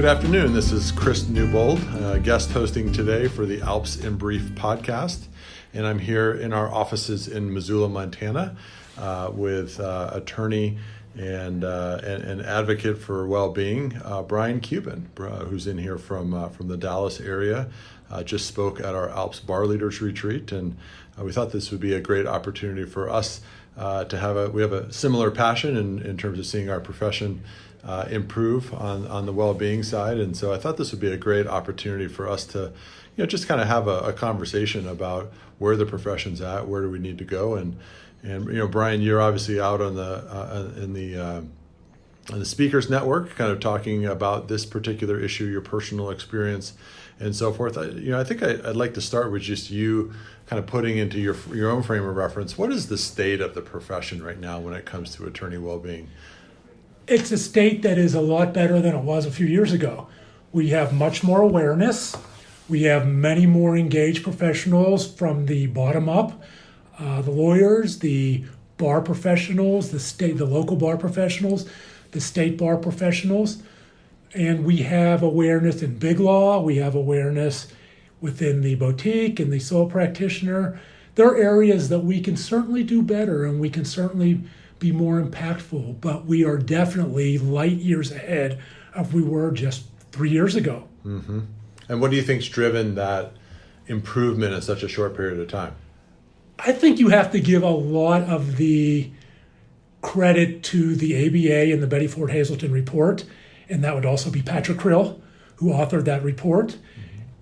Good afternoon. This is Chris Newbold, guest hosting today for the ALPS In Brief Podcast. And I'm here in our offices in Missoula, Montana, with attorney and advocate for well-being, Brian Cuban, who's in here from the Dallas area. Just spoke at our ALPS Bar Leaders Retreat, and we thought this would be a great opportunity for us to we have a similar passion in terms of seeing our profession improve on the well-being side. And so I thought this would be a great opportunity for us to, just kind of have a conversation about where the profession's at, where do we need to go. And Brian, you're obviously out on the speakers network, kind of talking about this particular issue, your personal experience and so forth. I think I'd like to start with just you kind of putting into your own frame of reference. What is the state of the profession right now when it comes to attorney well-being? It's a state that is a lot better than it was a few years ago. We have much more awareness. We have many more engaged professionals from the bottom up, the lawyers, the bar professionals, the local bar professionals, the state bar professionals. And we have awareness in big law. We have awareness within the boutique and the sole practitioner. There are areas that we can certainly do better, and we can certainly be more impactful, but we are definitely light years ahead of we were just 3 years ago. Mm-hmm. And what do you think's driven that improvement in such a short period of time? I think you have to give a lot of the credit to the ABA and the Betty Ford Hazelton report, and that would also be Patrick Krill, who authored that report,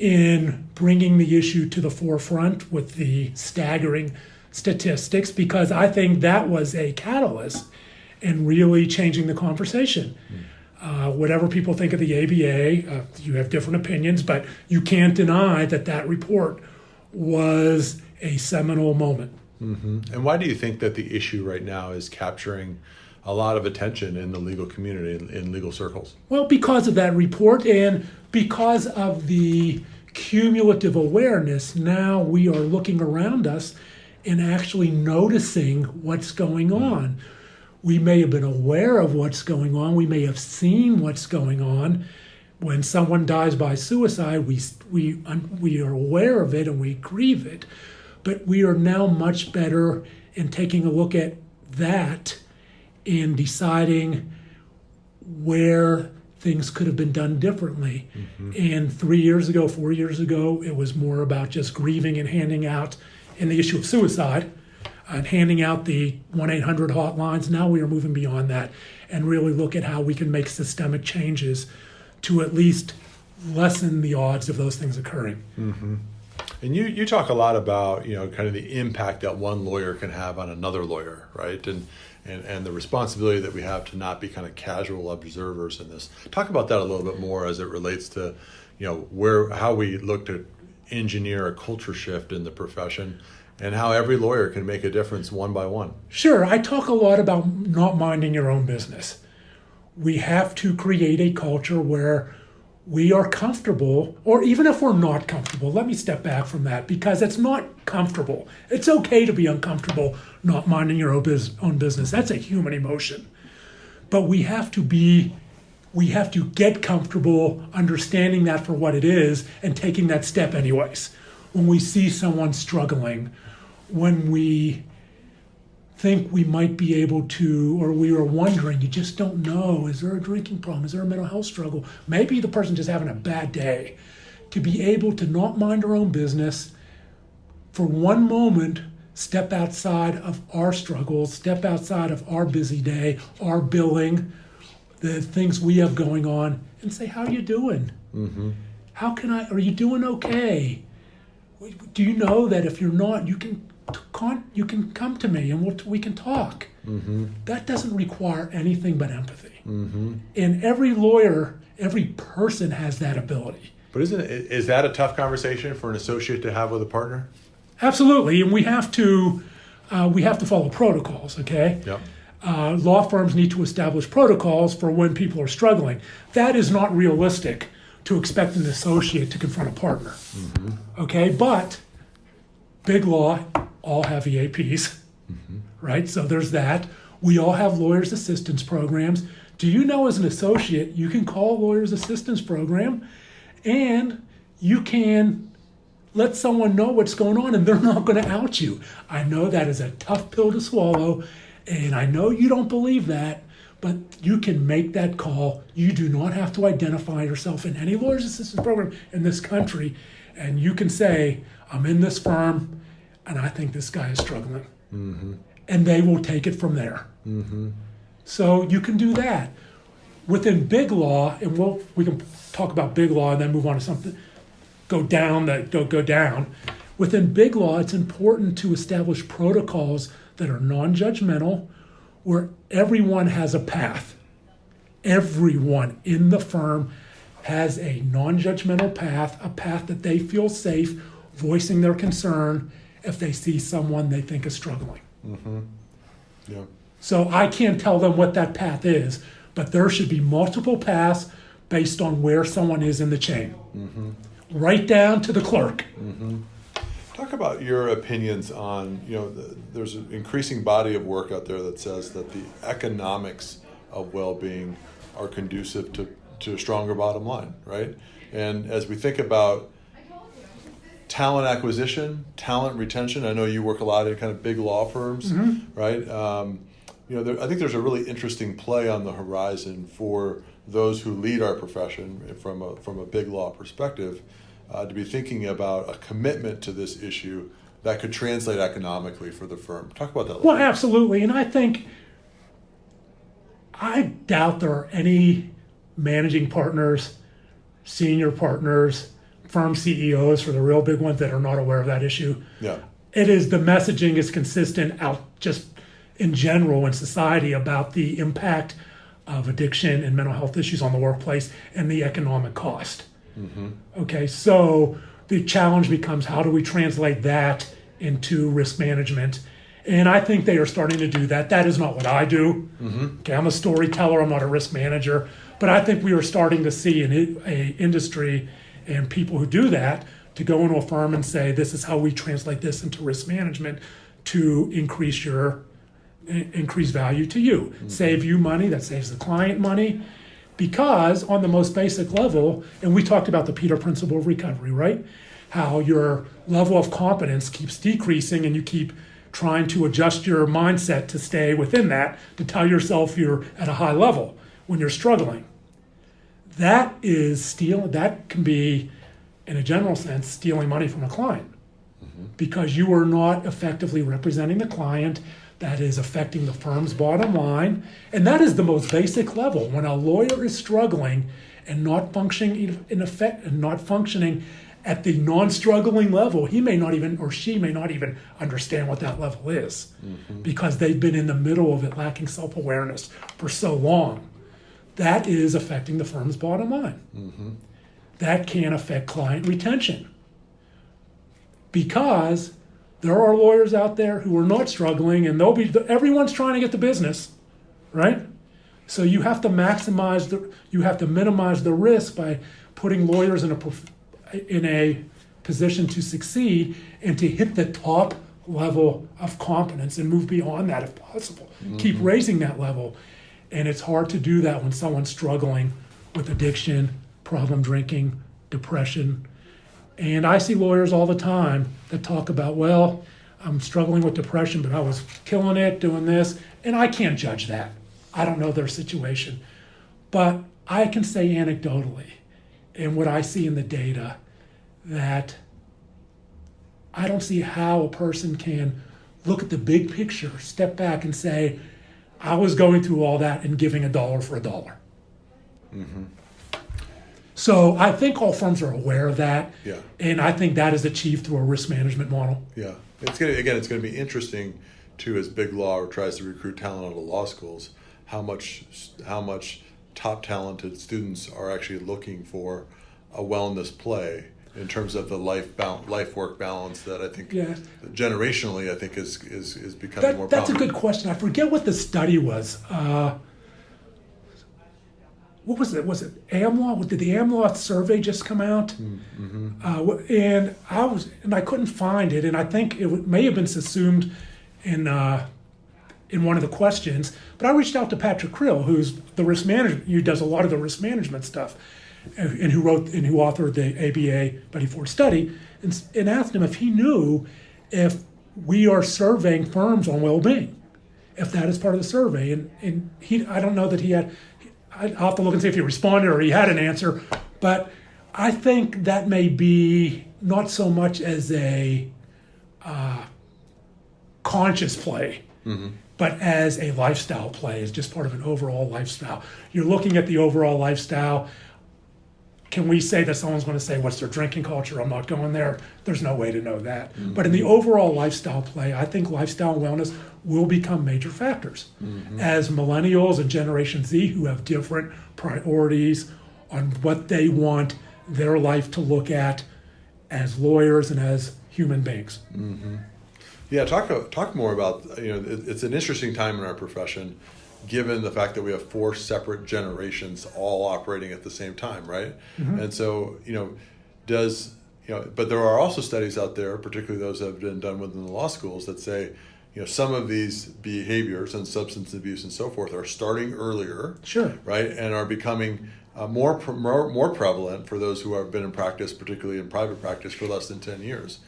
in bringing the issue to the forefront with the staggering statistics, because I think that was a catalyst in really changing the conversation. Whatever people think of the ABA, you have different opinions, but you can't deny that report was a seminal moment. Mm-hmm. And why do you think that the issue right now is capturing a lot of attention in the legal community, in legal circles? Well, because of that report and because of the cumulative awareness, now we are looking around us and actually noticing what's going on. We may have been aware of what's going on. We may have seen what's going on. When someone dies by suicide, we are aware of it and we grieve it. But we are now much better in taking a look at that and deciding where things could have been done differently. Mm-hmm. And 3 years ago, 4 years ago, it was more about just grieving and handing out in the issue of suicide and handing out the 1-800 hotlines. Now we are moving beyond that and really look at how we can make systemic changes to at least lessen the odds of those things occurring. Mm-hmm. And you talk a lot about, kind of the impact that one lawyer can have on another lawyer, right? And the responsibility that we have to not be kind of casual observers in this. Talk about that a little bit more as it relates to, how we look to engineer a culture shift in the profession and how every lawyer can make a difference one by one. Sure. I talk a lot about not minding your own business. We have to create a culture where we are comfortable, or even if we're not comfortable, let me step back from that, because it's not comfortable. It's okay to be uncomfortable, not minding your own business. That's a human emotion. But we have to get comfortable understanding that for what it is and taking that step anyways. When we see someone struggling, when we think we might be able to, or we are wondering, you just don't know, is there a drinking problem? Is there a mental health struggle? Maybe the person's just having a bad day. To be able to not mind our own business, for one moment, step outside of our struggles, step outside of our busy day, our billing, the things we have going on, and say, how are you doing? Mm-hmm. Are you doing okay? Do you know that if you're not, you can come to me and we can talk. Mm-hmm. That doesn't require anything but empathy. Mm-hmm. And every lawyer, every person has that ability. But is that a tough conversation for an associate to have with a partner? Absolutely, and we have to follow protocols. Okay. Yep. Law firms need to establish protocols for when people are struggling. That is not realistic to expect an associate to confront a partner. Mm-hmm. Okay, but big law all have EAPs, mm-hmm. right? So there's that. We all have lawyers assistance programs Do you know as an associate, you can call a lawyer's assistance program and you can let someone know what's going on and they're not going to out you. I know that is a tough pill to swallow, and I know you don't believe that, but you can make that call. You do not have to identify yourself in any lawyer's assistance program in this country, and you can say, I'm in this firm and I think this guy is struggling. Mm-hmm. And they will take it from there. Mm-hmm. So you can do that. Within big law, and we can talk about big law and then move on to something, go down. Within big law, it's important to establish protocols that are non-judgmental, where everyone has a path. Everyone in the firm has a non-judgmental path, a path that they feel safe voicing their concern if they see someone they think is struggling. Mm-hmm. Yeah. So I can't tell them what that path is, but there should be multiple paths based on where someone is in the chain. Mm-hmm. Right down to the clerk. Mm-hmm. Talk about your opinions on, there's an increasing body of work out there that says that the economics of well-being are conducive to a stronger bottom line, right? And as we think about talent acquisition, talent retention, I know you work a lot in kind of big law firms, mm-hmm. right? I think there's a really interesting play on the horizon for those who lead our profession from a big law perspective, to be thinking about a commitment to this issue that could translate economically for the firm. Talk about that. Well, absolutely. And I doubt there are any managing partners, senior partners, firm CEOs for the real big ones that are not aware of that issue. Yeah. The messaging is consistent out just in general in society about the impact of addiction and mental health issues on the workplace and the economic cost. Mm-hmm. Okay, so the challenge becomes, how do we translate that into risk management? And I think they are starting to do that. That is not what I do. Mm-hmm. Okay, I'm a storyteller, I'm not a risk manager, but I think we are starting to see an industry and people who do that to go into a firm and say, this is how we translate this into risk management to increase value to you, mm-hmm. save you money, that saves the client money. Because on the most basic level, and we talked about the Peter Principle of recovery, right? How your level of competence keeps decreasing and you keep trying to adjust your mindset to stay within that, to tell yourself you're at a high level when you're struggling. That can be, in a general sense, stealing money from a client, mm-hmm. because you are not effectively representing the client. That is affecting the firm's bottom line. And that is the most basic level. When a lawyer is struggling and not functioning not functioning at the non-struggling level, he may not even, or she may not even understand what that level is, mm-hmm. because they've been in the middle of it, lacking self-awareness for so long. That is affecting the firm's bottom line. Mm-hmm. That can affect client retention, because there are lawyers out there who are not struggling, and everyone's trying to get the business, right? So you have to minimize the risk by putting lawyers in a position to succeed and to hit the top level of competence and move beyond that if possible. Mm-hmm. Keep raising that level. And it's hard to do that when someone's struggling with addiction, problem drinking, depression. And I see lawyers all the time that talk about, well, I'm struggling with depression, but I was killing it, doing this. And I can't judge that. I don't know their situation. But I can say anecdotally, and what I see in the data, that I don't see how a person can look at the big picture, step back and say, I was going through all that and giving $1 for $1. Mm-hmm. So I think all firms are aware of that, yeah. And I think that is achieved through a risk management model. Yeah, it's going to be interesting too, as big law tries to recruit talent out of law schools, how much top talented students are actually looking for a wellness play in terms of the life work balance that I think generationally is becoming more prominent. That's a good question. I forget what the study was. What was it? Was it AmLaw? Did the AmLaw survey just come out? Mm-hmm. And I couldn't find it, and I think it may have been subsumed in in one of the questions, but I reached out to Patrick Krill, who's the risk manager, who does a lot of the risk management stuff, and who authored the ABA Buddy Ford study, and asked him if he knew if we are surveying firms on well-being, if that is part of the survey. And I don't know that he had, I'll have to look and see if he responded or he had an answer, but I think that may be not so much as a conscious play, but as a lifestyle play, as just part of an overall lifestyle. You're looking at the overall lifestyle. Can we say that someone's going to say, what's their drinking culture? I'm not going there. There's no way to know that. But in the overall lifestyle play, I think lifestyle and wellness will become major factors. As millennials and Generation Z, who have different priorities on what they want their life to look at as lawyers and as human beings. Yeah, talk more about, it's an interesting time in our profession, given the fact that we have 4 separate generations all operating at the same time, right? And so, but there are also studies out there, particularly those that have been done within the law schools, that say, some of these behaviors and substance abuse and so forth are starting earlier, right, and are becoming more prevalent for those who have been in practice, particularly in private practice, for less than 10 years.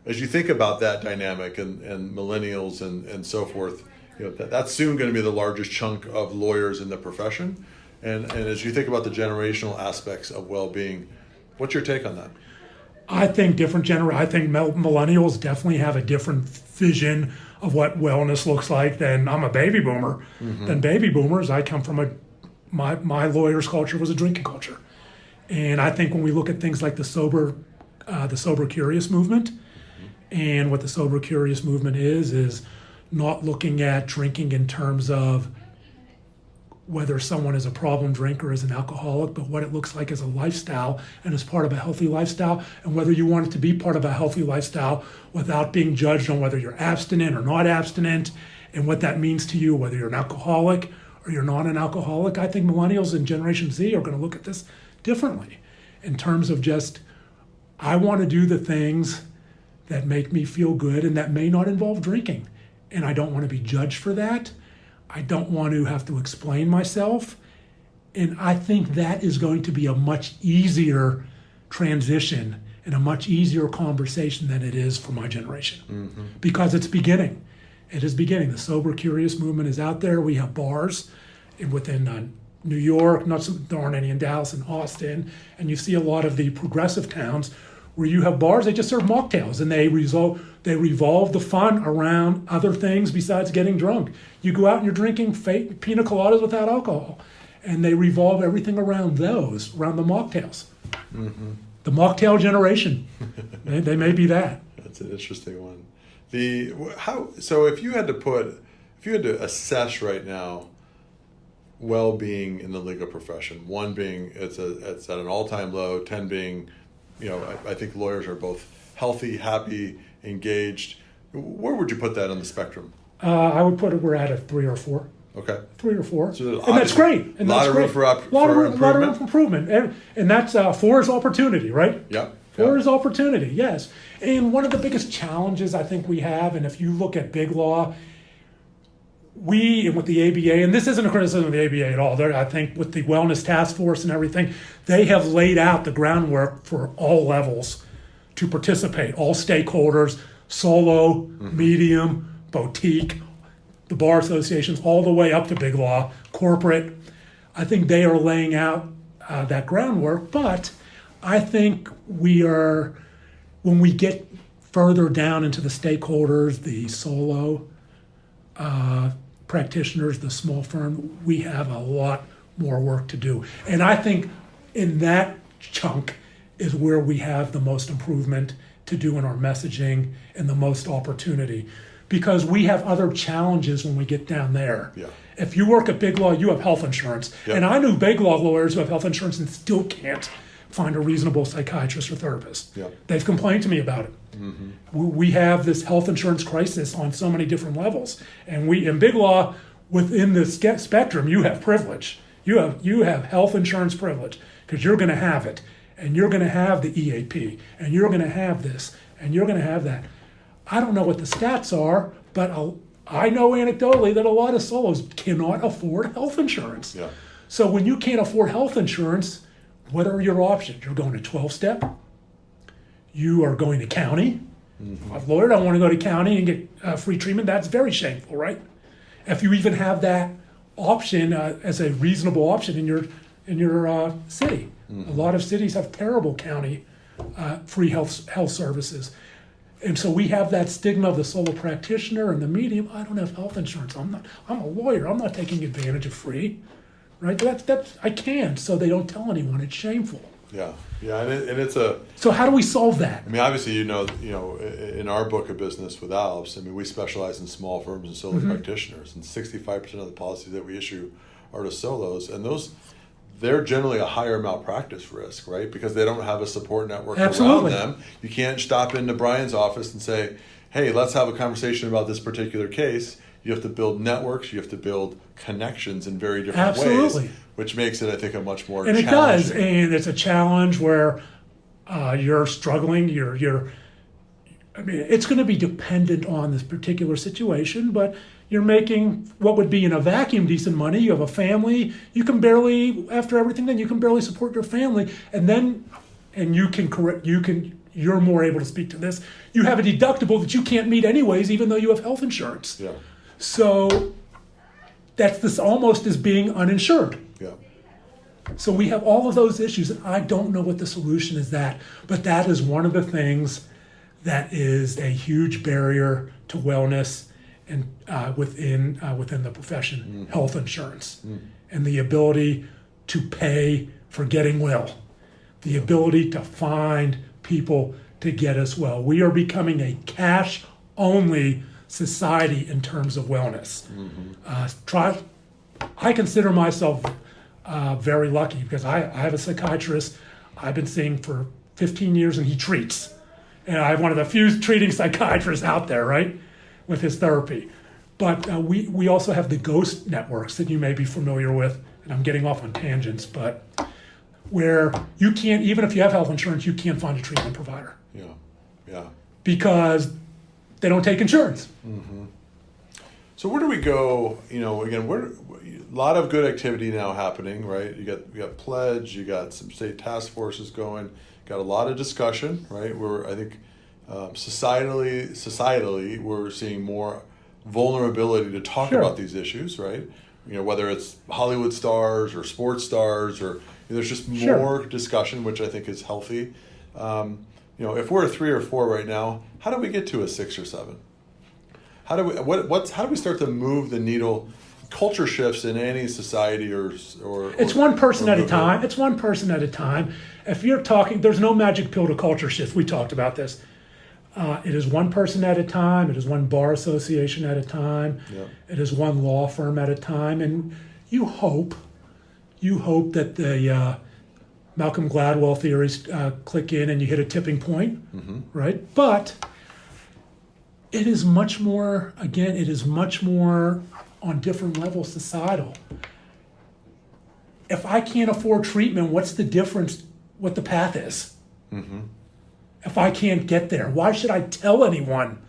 As you think about that dynamic and millennials and so forth, that's soon going to be the largest chunk of lawyers in the profession. And as you think about the generational aspects of well-being, what's your take on that? I think I think millennials definitely have a different vision of what wellness looks like than I'm a baby boomer. Than baby boomers, I come from my lawyer's culture was a drinking culture. And I think when we look at things like the sober curious movement, and what the sober curious movement is not looking at drinking in terms of whether someone is a problem drinker, is an alcoholic, but what it looks like as a lifestyle and as part of a healthy lifestyle, and whether you want it to be part of a healthy lifestyle without being judged on whether you're abstinent or not abstinent, and what that means to you, whether you're an alcoholic or you're not an alcoholic. I think millennials and Generation Z are going to look at this differently in terms of just, I want to do the things that make me feel good and that may not involve drinking. And I don't want to be judged for that. I don't want to have to explain myself. And I think that is going to be a much easier transition and a much easier conversation than it is for my generation. Because it's beginning. It is beginning. The sober curious movement is out there. We have bars within New York, there aren't any in Dallas and Austin. And you see a lot of the progressive towns where you have bars, they just serve mocktails, and they revolve the fun around other things besides getting drunk. You go out and you're drinking fake pina coladas without alcohol, and they revolve everything around the mocktails. The mocktail generation, they may be that. That's an interesting one. So if you had to assess right now well-being in the legal profession, 1 being it's at an all-time low, 10 being, I think lawyers are both healthy, happy, engaged. Where would you put that on the spectrum? I would put it, we're at a 3 or 4. Okay. 3 or 4. So and that's great. And a lot of room for improvement. A lot of room for improvement. And that's 4 is opportunity, right? Yep. 4 is opportunity, yes. And one of the biggest challenges I think we have, and if you look at big law, and with the ABA, and this isn't a criticism of the ABA at all, I think with the Wellness Task Force and everything, they have laid out the groundwork for all levels to participate, all stakeholders, solo, medium, boutique, the bar associations, all the way up to big law, corporate. I think they are laying out that groundwork, but I think when we get further down into the stakeholders, the solo practitioners, the small firm, we have a lot more work to do. And I think in that chunk is where we have the most improvement to do in our messaging and the most opportunity, because we have other challenges when we get down there. Yeah. If you work at big law, you have health insurance. Yep. And I knew big law lawyers who have health insurance and still can't find a reasonable psychiatrist or therapist. Yep. They've complained to me about it. We have this health insurance crisis on so many different levels. And in big law, within the spectrum, you have privilege. You have health insurance privilege because you're going to have it. And you're going to have the EAP. And you're going to have this. And you're going to have that. I don't know what the stats are, but I know anecdotally that a lot of solos cannot afford health insurance. Yeah. So when you can't afford health insurance, what are your options? You're going to 12-step. You are going to county. Mm-hmm. Lord, I want to go to county and get free treatment. That's very shameful, right? If you even have that option as a reasonable option in your city. Mm-hmm. A lot of cities have terrible county free health services. And so we have that stigma of the solo practitioner and the medium. I don't have health insurance. I'm a lawyer. I'm not taking advantage of free, right? That's I can't. So they don't tell anyone. It's shameful. Yeah, and it's a. So how do we solve that? I mean, obviously, in our book of business with ALPS, I mean, we specialize in small firms and solo practitioners, and 65% of the policies that we issue are to solos, and they're generally a higher malpractice risk, right? Because they don't have a support network around them. You can't stop into Brian's office and say, hey, let's have a conversation about this particular case. You have to build networks. You have to build connections in very different ways, which makes it, I think, a much more challenging. And it does, and it's a challenge where you're struggling. I mean, it's going to be dependent on this particular situation, but you're making what would be in a vacuum decent money. You have a family. You can barely, after everything, then you can barely support your family, you're more able to speak to this. You have a deductible that you can't meet anyways, even though you have health insurance. Yeah. So that's this almost as being uninsured. Yeah. So we have all of those issues, and I don't know what the solution is but that is one of the things that is a huge barrier to wellness and within the profession, health insurance, and the ability to pay for getting well, the ability to find people to get us well. We are becoming a cash-only society in terms of wellness. I consider myself very lucky because I have a psychiatrist I've been seeing for 15 years, and he treats. And I'm one of the few treating psychiatrists out there, right, with his therapy. But we also have the ghost networks that you may be familiar with, and I'm getting off on tangents, but where you can't, even if you have health insurance, you can't find a treatment provider. Yeah. Because they don't take insurance. Mm-hmm. So where do we go? Again, a lot of good activity now happening, right? You got Pledge, you got some state task forces going, got a lot of discussion, right? I think societally, we're seeing more vulnerability to talk about these issues, right? Whether it's Hollywood stars or sports stars, or there's just more discussion, which I think is healthy. If we're a 3 or 4 right now, how do we get to a 6 or 7? How do we start to move the needle? Culture shifts in any society or it's one person at a time. It's one person at a time. If you're talking, there's no magic pill to culture shift. We talked about this. It is one person at a time. It is one bar association at a time. Yep. It is one law firm at a time. And you hope that the Malcolm Gladwell theories click in and you hit a tipping point, right? But it is much more, again, on different levels societal. If I can't afford treatment, what's the difference what the path is? If I can't get there, why should I tell anyone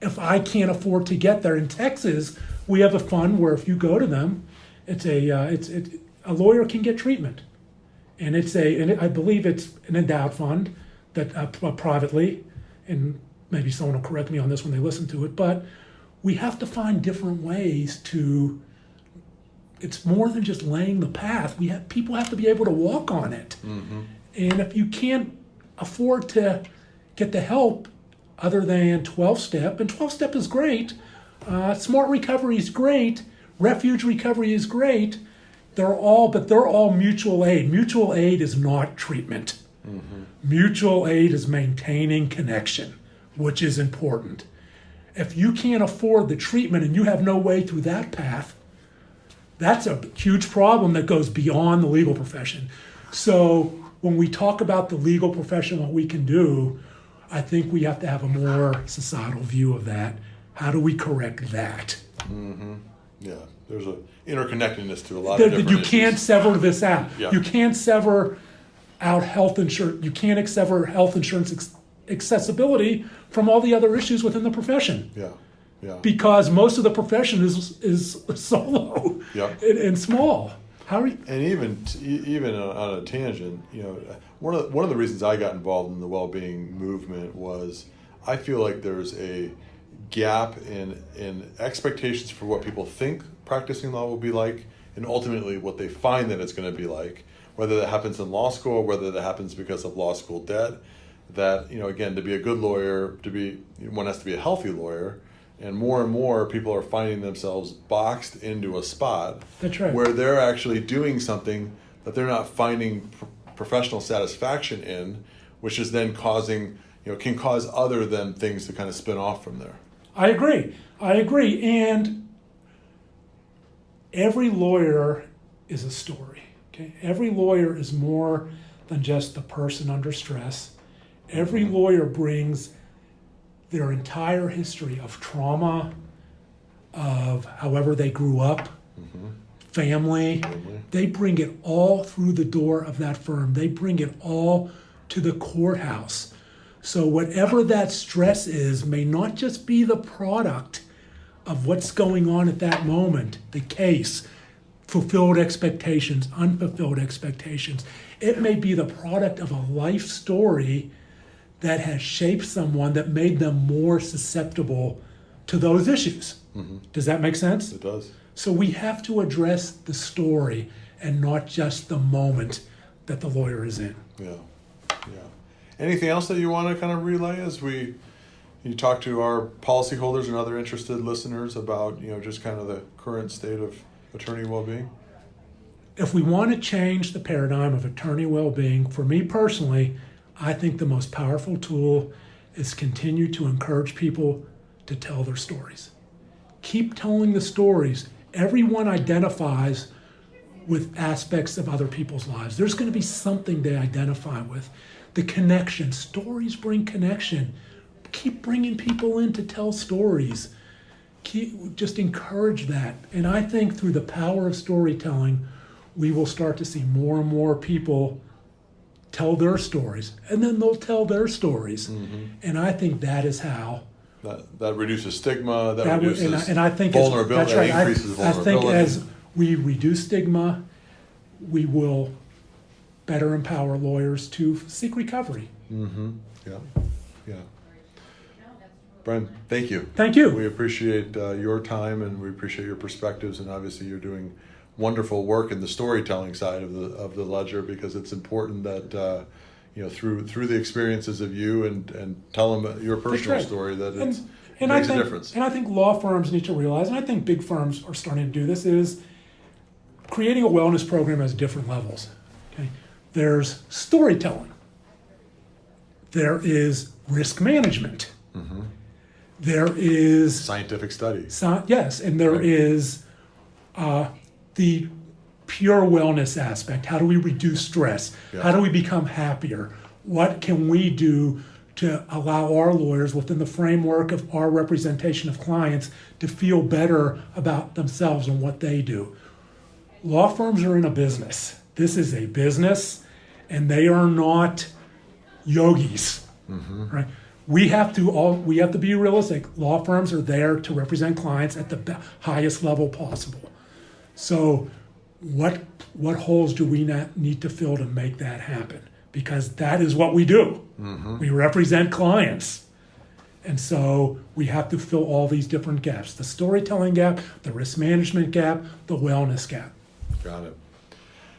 if I can't afford to get there? In Texas, we have a fund where if you go to them, a lawyer can get treatment. And I believe it's an endowed fund that privately, and maybe someone will correct me on this when they listen to it, but we have to find different ways to, it's more than just laying the path. People have to be able to walk on it. And if you can't afford to get the help other than 12-step, and 12-step is great, smart recovery is great, refuge recovery is great, they're all mutual aid. Mutual aid is not treatment. Mutual aid is maintaining connection, which is important. If you can't afford the treatment and you have no way through that path, that's a huge problem that goes beyond the legal profession. So when we talk about the legal profession, what we can do, I think we have to have a more societal view of that. How do we correct that? Yeah, there's an interconnectedness to a lot of different issues. Can't sever this out. Yeah. You can't sever out health insurance. You can't sever health insurance accessibility from all the other issues within the profession. Yeah. Yeah. Because most of the profession is solo Yeah. and small. How are you? And even on a tangent, one of the reasons I got involved in the well-being movement was I feel like there's a gap in expectations for what people think practicing law will be like, and ultimately what they find that it's going to be like, whether that happens in law school, or whether that happens because of law school debt. That, again, to be a good lawyer, one has to be a healthy lawyer, and more people are finding themselves boxed into a spot. That's right. Where they're actually doing something that they're not finding professional satisfaction in, which is then can cause other than things to kind of spin off from there. I agree. And every lawyer is a story. Okay? Every lawyer is more than just the person under stress. Every lawyer brings their entire history of trauma, of however they grew up, family. They bring it all through the door of that firm. They bring it all to the courthouse. So whatever that stress is may not just be the product of what's going on at that moment, the case, fulfilled expectations, unfulfilled expectations. It may be the product of a life story that has shaped someone, that made them more susceptible to those issues. Does that make sense? It does. So we have to address the story and not just the moment that the lawyer is in. Yeah. Anything else that you want to kind of relay as you talk to our policyholders and other interested listeners about, just kind of the current state of attorney well-being? If we want to change the paradigm of attorney well-being, for me personally, I think the most powerful tool is continue to encourage people to tell their stories. Keep telling the stories. Everyone identifies with aspects of other people's lives. There's going to be something they identify with. The connection. Stories bring connection. Keep bringing people in to tell stories. Just encourage that. And I think through the power of storytelling, we will start to see more and more people tell their stories, and then they'll tell their stories. And I think that is how that reduces stigma, that reduces and I think vulnerability, that's right. that increases vulnerability. I think as we reduce stigma, we will better empower lawyers to seek recovery. Yeah. Brian, thank you. Thank you. We appreciate your time, and we appreciate your perspectives, and obviously you're doing wonderful work in the storytelling side of the ledger, because it's important that through the experiences of you and tell them your personal story, that it makes a difference. And I think law firms need to realize, and I think big firms are starting to do this, is creating a wellness program has different levels. Okay, there's storytelling. There is risk management. There is scientific study. Yes, and there is the pure wellness aspect. How do we reduce stress? How do we become happier? What can we do to allow our lawyers, within the framework of our representation of clients, to feel better about themselves and what they do? Law firms are in a business. This is a business, and they are not yogis, right? We have to be realistic. Law firms are there to represent clients at the highest level possible. So what holes do we need to fill to make that happen? Because that is what we do. We represent clients. And so we have to fill all these different gaps: the storytelling gap, the risk management gap, the wellness gap. Got it.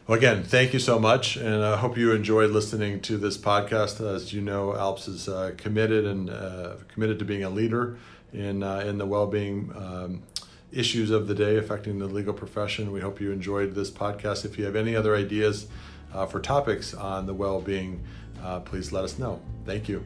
Well, again, thank you so much, and I hope you enjoyed listening to this podcast. As you know, ALPS is committed to being a leader in the well-being issues of the day affecting the legal profession. We hope you enjoyed this podcast. If you have any other ideas for topics on the well-being, please let us know. Thank you.